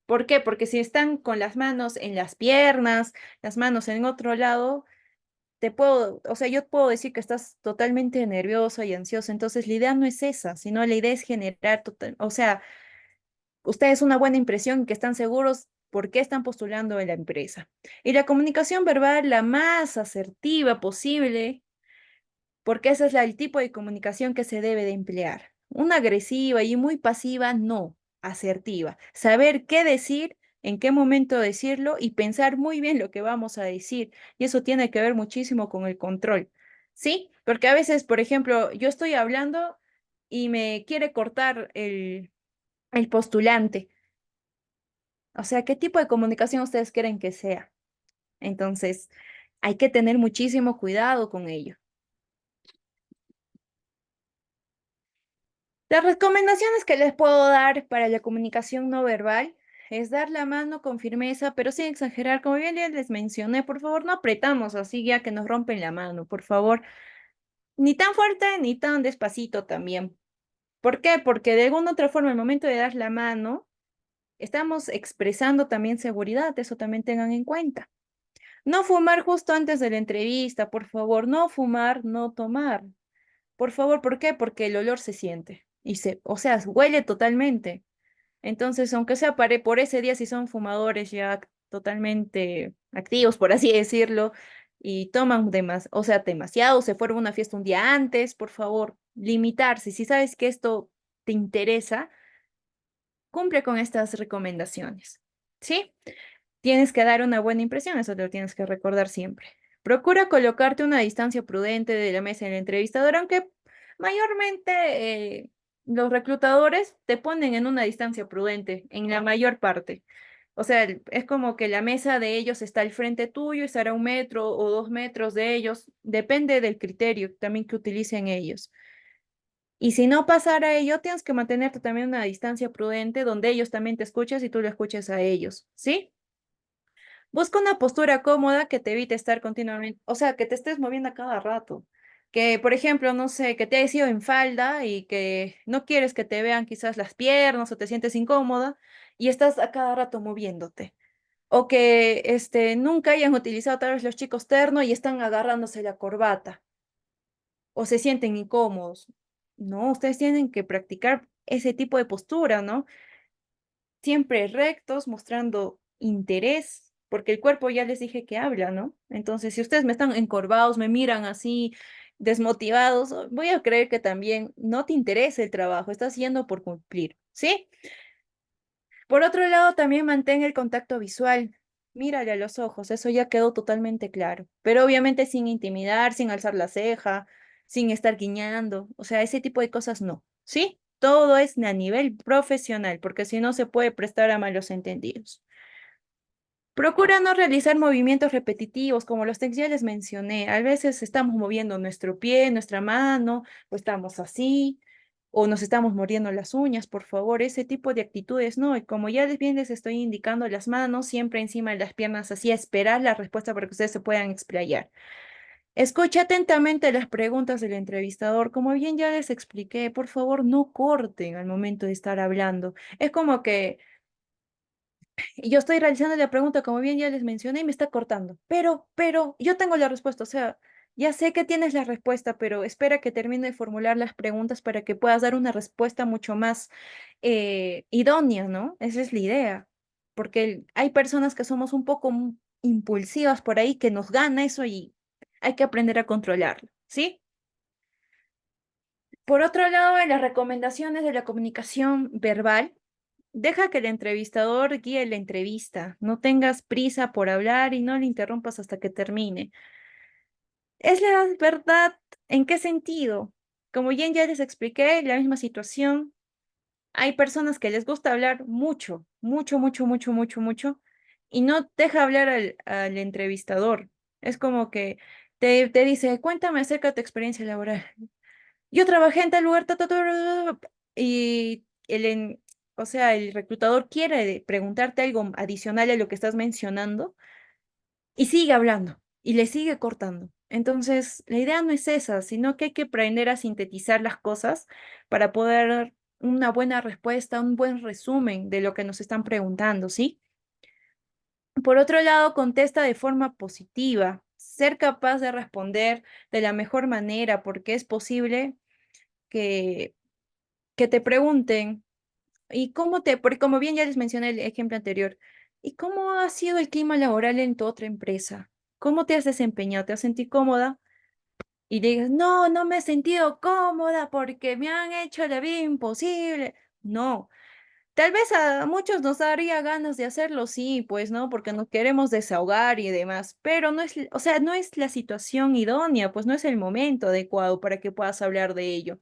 ¿Por qué? Porque si están con las manos en las piernas, las manos en otro lado, o sea, yo puedo decir que estás totalmente nerviosa y ansiosa, entonces la idea no es esa, sino la idea es generar, o sea, ustedes una buena impresión y que están seguros por qué están postulando en la empresa. Y la comunicación verbal, la más asertiva posible, porque ese es el tipo de comunicación que se debe de emplear. Una agresiva y muy pasiva, no, asertiva. Saber qué decir, en qué momento decirlo y pensar muy bien lo que vamos a decir. Y eso tiene que ver muchísimo con el control, ¿sí? Porque a veces, por ejemplo, yo estoy hablando y me quiere cortar el postulante. O sea, ¿qué tipo de comunicación ustedes quieren que sea? Entonces, hay que tener muchísimo cuidado con ello. Las recomendaciones que les puedo dar para la comunicación no verbal es dar la mano con firmeza, pero sin exagerar. Como bien ya les mencioné, por favor, no apretamos así ya que nos rompen la mano, por favor. Ni tan fuerte ni tan despacito también. ¿Por qué? Porque de alguna otra forma, al momento de dar la mano, estamos expresando también seguridad, eso también tengan en cuenta. No fumar justo antes de la entrevista, por favor, no fumar, no tomar. Por favor, ¿por qué? Porque el olor se siente o sea, huele totalmente. Entonces, aunque sea por ese día, si son fumadores ya totalmente activos, por así decirlo, y toman o sea, demasiado, se fueron a una fiesta un día antes, por favor, limitarse. Si sabes que esto te interesa, cumple con estas recomendaciones. ¿Sí? Tienes que dar una buena impresión, eso te lo tienes que recordar siempre. Procura colocarte una distancia prudente de la mesa del entrevistador, aunque mayormente los reclutadores te ponen en una distancia prudente, en la mayor parte. O sea, es como que la mesa de ellos está al frente tuyo y estará 1 metro o 2 metros de ellos, depende del criterio también que utilicen ellos. Y si no pasara ello, tienes que mantenerte también una distancia prudente donde ellos también te escuches y tú lo escuches a ellos, ¿sí? Busca una postura cómoda que te evite estar continuamente, o sea, que te estés moviendo a cada rato. Que, por ejemplo, no sé, que te hayas ido en falda y que no quieres que te vean quizás las piernas o te sientes incómoda y estás a cada rato moviéndote. O que nunca hayan utilizado tal vez los chicos terno y están agarrándose la corbata o se sienten incómodos. No, ustedes tienen que practicar ese tipo de postura, ¿no? Siempre rectos, mostrando interés, porque el cuerpo ya les dije que habla, ¿no? Entonces, si ustedes me están encorvados, me miran así, desmotivados, voy a creer que también no te interesa el trabajo, estás yendo por cumplir, ¿sí? Por otro lado, también mantén el contacto visual. Mírale a los ojos, eso ya quedó totalmente claro. Pero obviamente sin intimidar, sin alzar la ceja, sin estar guiñando. O sea, ese tipo de cosas no. ¿Sí? Todo es a nivel profesional, porque si no se puede prestar a malos entendidos. Procura no realizar movimientos repetitivos como los que ya les mencioné. A veces estamos moviendo nuestro pie, nuestra mano, o estamos así, o nos estamos mordiendo las uñas, por favor, ese tipo de actitudes no. Y como ya bien les estoy indicando, las manos siempre encima de las piernas, así a esperar la respuesta para que ustedes se puedan explayar. Escucha atentamente las preguntas del entrevistador. Como bien ya les expliqué, por favor, no corten al momento de estar hablando. Es como que y yo estoy realizando la pregunta, como bien ya les mencioné, y me está cortando. Pero, yo tengo la respuesta. O sea, ya sé que tienes la respuesta, pero espera que termine de formular las preguntas para que puedas dar una respuesta mucho más idónea, ¿no? Esa es la idea. Porque hay personas que somos un poco impulsivas por ahí, que nos gana eso y hay que aprender a controlarlo, ¿sí? Por otro lado, en las recomendaciones de la comunicación verbal, deja que el entrevistador guíe la entrevista. No tengas prisa por hablar y no le interrumpas hasta que termine. Es la verdad. ¿En qué sentido? Como bien ya les expliqué, la misma situación. Hay personas que les gusta hablar mucho, mucho, mucho, mucho, mucho, mucho, y no deja hablar al entrevistador. Es como que te dice, cuéntame acerca de tu experiencia laboral. Yo trabajé en tal lugar, ta, ta, ta, ta, ta, y o sea, el reclutador quiere preguntarte algo adicional a lo que estás mencionando y sigue hablando y le sigue cortando. Entonces, la idea no es esa, sino que hay que aprender a sintetizar las cosas para poder dar una buena respuesta, un buen resumen de lo que nos están preguntando, ¿sí? Por otro lado, contesta de forma positiva, ser capaz de responder de la mejor manera, porque es posible que te pregunten, porque como bien ya les mencioné el ejemplo anterior, ¿y cómo ha sido el clima laboral en tu otra empresa? ¿Cómo te has desempeñado? ¿Te has sentido cómoda? Y digas, no, no me he sentido cómoda porque me han hecho la vida imposible. No, tal vez a muchos nos daría ganas de hacerlo, sí, pues, ¿no? Porque nos queremos desahogar y demás, pero no es, o sea, no es la situación idónea, pues no es el momento adecuado para que puedas hablar de ello.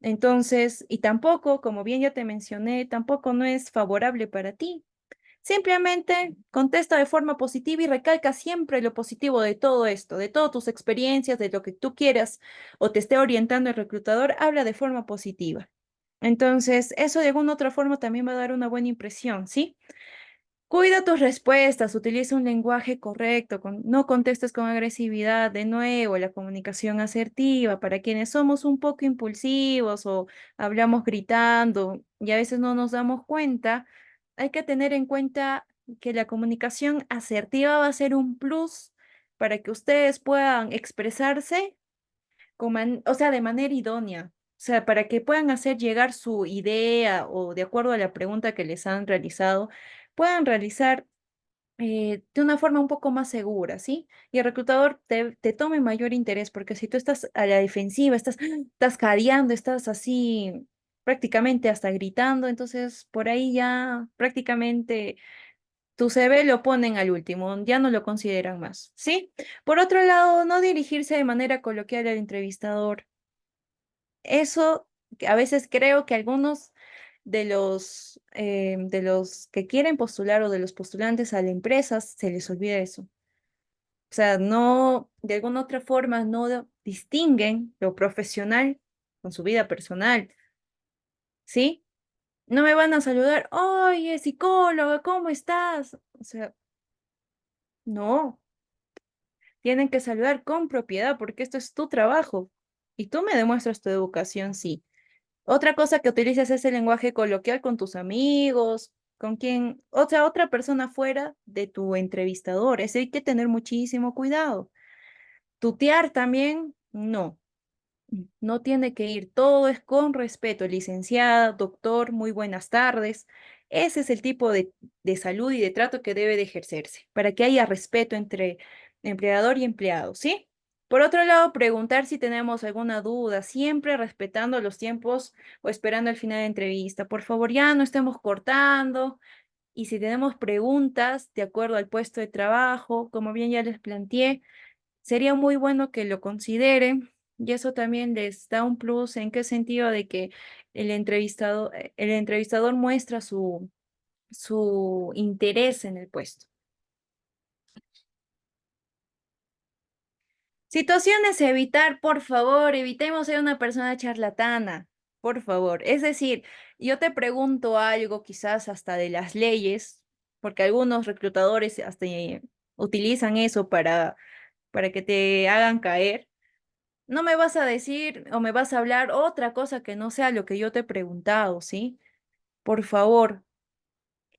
Entonces, y tampoco, como bien ya te mencioné, tampoco no es favorable para ti. Simplemente contesta de forma positiva y recalca siempre lo positivo de todo esto, de todas tus experiencias, de lo que tú quieras o te esté orientando el reclutador, habla de forma positiva. Entonces, eso de alguna otra forma también va a dar una buena impresión, ¿sí? Cuida tus respuestas, utiliza un lenguaje correcto, no contestes con agresividad. De nuevo, la comunicación asertiva para quienes somos un poco impulsivos o hablamos gritando y a veces no nos damos cuenta, hay que tener en cuenta que la comunicación asertiva va a ser un plus para que ustedes puedan expresarse o sea, de manera idónea. O sea, para que puedan hacer llegar su idea o de acuerdo a la pregunta que les han realizado, puedan realizar de una forma un poco más segura, ¿sí? Y el reclutador te tome mayor interés, porque si tú estás a la defensiva, estás jadeando, estás así prácticamente hasta gritando, entonces por ahí ya prácticamente tu CV lo ponen al último, ya no lo consideran más, ¿sí? Por otro lado, no dirigirse de manera coloquial al entrevistador. Eso que a veces creo que algunos de los que quieren postular o de los postulantes a la empresa se les olvida eso. O sea, no, de alguna otra forma no distinguen lo profesional con su vida personal, ¿sí? No me van a saludar, oye, psicóloga, ¿cómo estás? O sea, no, tienen que saludar con propiedad porque esto es tu trabajo y tú me demuestras tu educación, sí. Otra cosa que utilizas es el lenguaje coloquial con tus amigos, con quien, o sea, otra persona fuera de tu entrevistador. Eso hay que tener muchísimo cuidado. Tutear también, no. No tiene que ir, todo es con respeto, licenciada, doctor, muy buenas tardes. Ese es el tipo de salud y de trato que debe de ejercerse, para que haya respeto entre empleador y empleado, ¿sí? Por otro lado, preguntar si tenemos alguna duda, siempre respetando los tiempos o esperando al final de entrevista. Por favor, ya no estemos cortando. Y si tenemos preguntas de acuerdo al puesto de trabajo, como bien ya les planteé, sería muy bueno que lo consideren y eso también les da un plus. ¿En qué sentido? De que el entrevistador muestra su interés en el puesto. Situaciones a evitar, por favor, evitemos ser una persona charlatana, por favor. Es decir, yo te pregunto algo quizás hasta de las leyes, porque algunos reclutadores hasta utilizan eso para que te hagan caer. No me vas a decir o me vas a hablar otra cosa que no sea lo que yo te he preguntado, ¿sí? Por favor,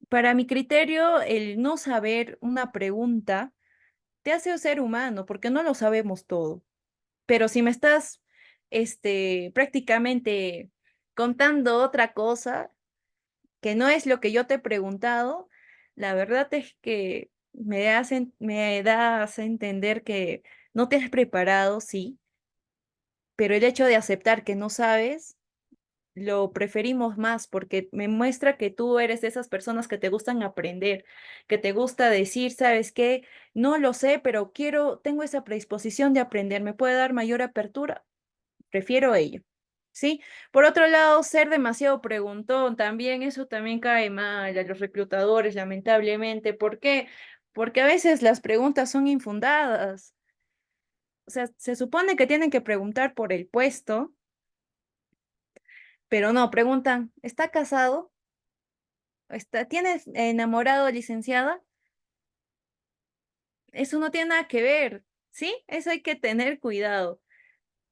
para mi criterio, el no saber una pregunta te hace un ser humano, porque no lo sabemos todo. Pero si me estás, prácticamente contando otra cosa que no es lo que yo te he preguntado, la verdad es que me das a entender que no te has preparado, sí, pero el hecho de aceptar que no sabes lo preferimos más porque me muestra que tú eres de esas personas que te gustan aprender, que te gusta decir, ¿sabes qué? No lo sé, pero tengo esa predisposición de aprender, ¿me puede dar mayor apertura? Prefiero ello, ¿sí? Por otro lado, ser demasiado preguntón, también eso también cae mal a los reclutadores, lamentablemente. ¿Por qué? Porque a veces las preguntas son infundadas. O sea, se supone que tienen que preguntar por el puesto, pero no, preguntan, ¿está casado? ¿Tienes enamorado, licenciada? Eso no tiene nada que ver, ¿sí? Eso hay que tener cuidado.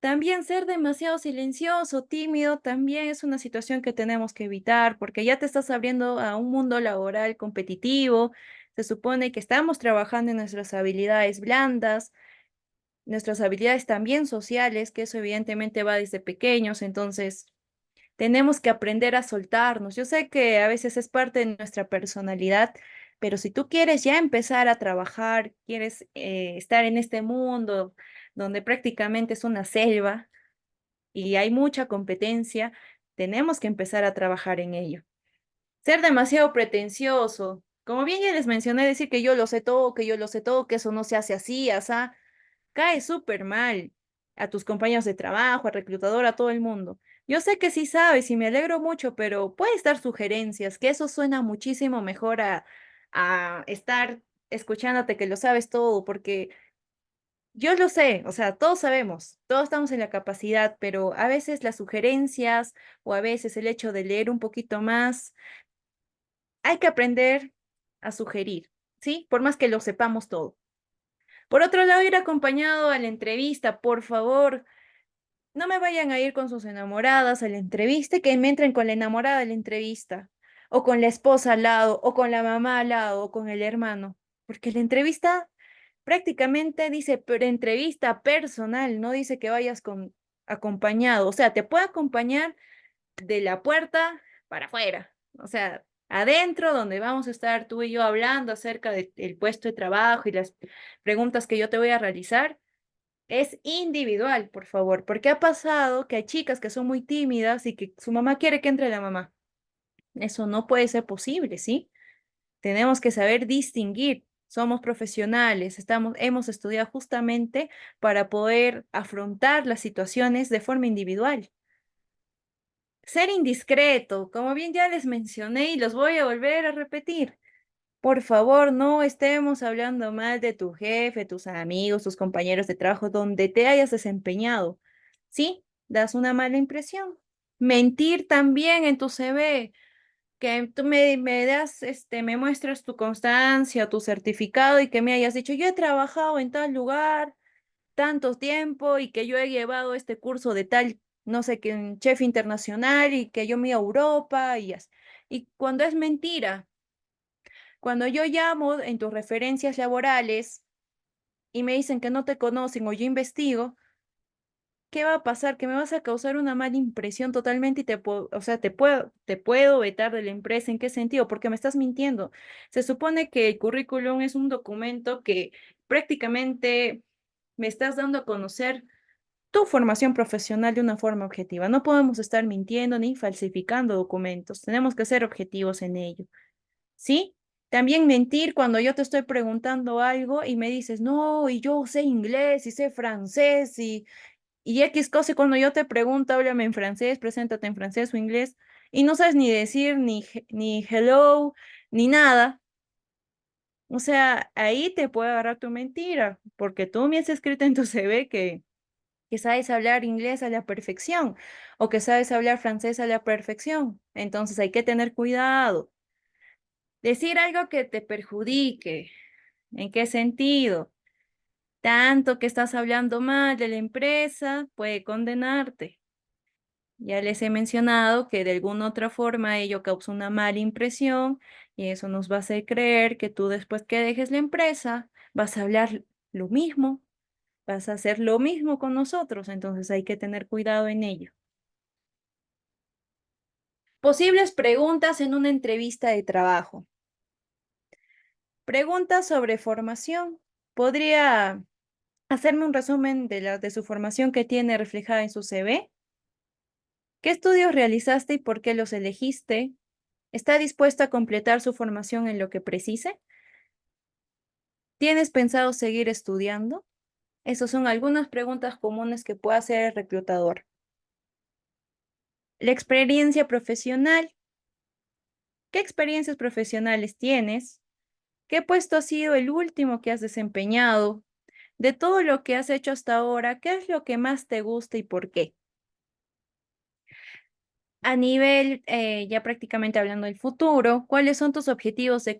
También ser demasiado silencioso, tímido, también es una situación que tenemos que evitar porque ya te estás abriendo a un mundo laboral competitivo. Se supone que estamos trabajando en nuestras habilidades blandas, nuestras habilidades también sociales, que eso evidentemente va desde pequeños, entonces tenemos que aprender a soltarnos. Yo sé que a veces es parte de nuestra personalidad, pero si tú quieres ya empezar a trabajar, quieres estar en este mundo donde prácticamente es una selva y hay mucha competencia, tenemos que empezar a trabajar en ello. Ser demasiado pretencioso. Como bien ya les mencioné, decir que yo lo sé todo, que yo lo sé todo, que eso no se hace así, cae súper mal a tus compañeros de trabajo, al reclutador, a todo el mundo. Yo sé que sí sabes y me alegro mucho, pero puedes dar sugerencias, que eso suena muchísimo mejor a estar escuchándote que lo sabes todo, porque yo lo sé, o sea, todos sabemos, todos estamos en la capacidad, pero a veces las sugerencias o a veces el hecho de leer un poquito más, hay que aprender a sugerir, ¿sí? Por más que lo sepamos todo. Por otro lado, ir acompañado a la entrevista, por favor, no me vayan a ir con sus enamoradas a la entrevista y que me entren con la enamorada de la entrevista, o con la esposa al lado, o con la mamá al lado, o con el hermano, porque la entrevista prácticamente dice, pero entrevista personal, no dice que vayas con acompañado, o sea, te puede acompañar de la puerta para afuera, o sea, adentro donde vamos a estar tú y yo hablando acerca del puesto de trabajo y las preguntas que yo te voy a realizar. Es individual, por favor, porque ha pasado que hay chicas que son muy tímidas y que su mamá quiere que entre la mamá. Eso no puede ser posible, ¿sí? Tenemos que saber distinguir. Somos profesionales, hemos estudiado justamente para poder afrontar las situaciones de forma individual. Ser indiscreto, como bien ya les mencioné y los voy a volver a repetir. Por favor, no estemos hablando mal de tu jefe, tus amigos, tus compañeros de trabajo, donde te hayas desempeñado. ¿Sí? Das una mala impresión. Mentir también en tu CV, que tú me das, me muestras tu constancia, tu certificado y que me hayas dicho, yo he trabajado en tal lugar tanto tiempo y que yo he llevado este curso de tal, no sé qué, chef internacional y que yo me he ido a Europa y así. Y cuando es mentira. Cuando yo llamo en tus referencias laborales y me dicen que no te conocen o yo investigo, ¿qué va a pasar? Que me vas a causar una mala impresión totalmente y o sea, te puedo vetar de la empresa. ¿En qué sentido? Porque me estás mintiendo. Se supone que el currículum es un documento que prácticamente me estás dando a conocer tu formación profesional de una forma objetiva. No podemos estar mintiendo ni falsificando documentos. Tenemos que ser objetivos en ello. ¿Sí? También mentir cuando yo te estoy preguntando algo y me dices, no, y yo sé inglés y sé francés y X cosa, y cuando yo te pregunto, háblame en francés, preséntate en francés o inglés, y no sabes ni decir ni hello, ni nada. O sea, ahí te puede agarrar tu mentira, porque tú me has escrito en tu CV que sabes hablar inglés a la perfección o que sabes hablar francés a la perfección. Entonces hay que tener cuidado. Decir algo que te perjudique. ¿En qué sentido? Tanto que estás hablando mal de la empresa puede condenarte. Ya les he mencionado que de alguna otra forma ello causa una mala impresión y eso nos va a hacer creer que tú después que dejes la empresa vas a hablar lo mismo, vas a hacer lo mismo con nosotros, entonces hay que tener cuidado en ello. Posibles preguntas en una entrevista de trabajo. Preguntas sobre formación. ¿Podría hacerme un resumen de su formación que tiene reflejada en su CV? ¿Qué estudios realizaste y por qué los elegiste? ¿Está dispuesta a completar su formación en lo que precise? ¿Tienes pensado seguir estudiando? Esas son algunas preguntas comunes que puede hacer el reclutador. La experiencia profesional. ¿Qué experiencias profesionales tienes? ¿Qué puesto ha sido el último que has desempeñado? De todo lo que has hecho hasta ahora, ¿qué es lo que más te gusta y por qué? A nivel, ya prácticamente hablando del futuro, ¿cuáles son tus objetivos de